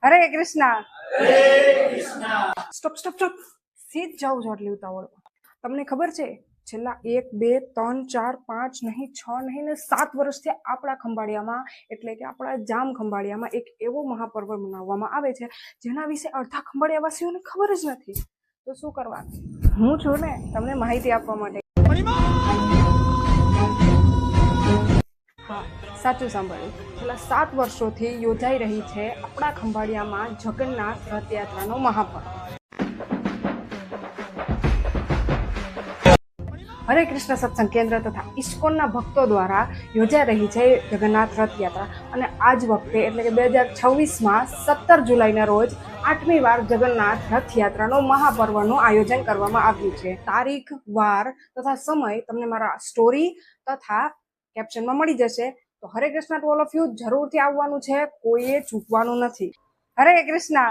હરે Krishna. Stop stop stop. સીધ જાઉં છો આટલી ઉતાવળમાં. તમને ખબર છે છેલ્લા 1 2 3 4 5 નહીં 6 નહીં ને 7 વર્ષથી આપણા ખંભાળિયામાં એટલે કે આપણા જામ ખંભાળિયામાં એક એવો મહાપર્વ મનાવવામાં આવે છે જેના વિશે અડધા ખંભાળિયાવાસીઓને ખબર જ નથી. તો શું કરવા, હું છું ને તમને માહિતી આપવા માટે. હા, સાચું સાંભળ્યું. છેલ્લા 7 વર્ષોથી યોજાઈ રહી છે આપણા ખંભાળિયામાં જગન્નાથ રથયાત્રાનો મહાપર્વ. હરે કૃષ્ણ સત્સંગ કેન્દ્ર તથા ઇસ્કોનના ભક્તો દ્વારા યોજાઈ રહી છે જગન્નાથ રથયાત્રા. અને આ જ વખતે એટલે કે 2026માં 17 જુલાઈના રોજ 8મી વાર જગન્નાથ રથયાત્રાનો મહાપર્વનું આયોજન કરવામાં આવ્યું છે. તારીખ, વાર તથા સમય તમને મારા સ્ટોરી તથા કેપ્શનમાં મળી જશે. તો હરે Krishna to all of you જરૂરથી આવવાનું છે, કોઈએ ચૂકવાનું નથી. હરે કૃષ્ણ.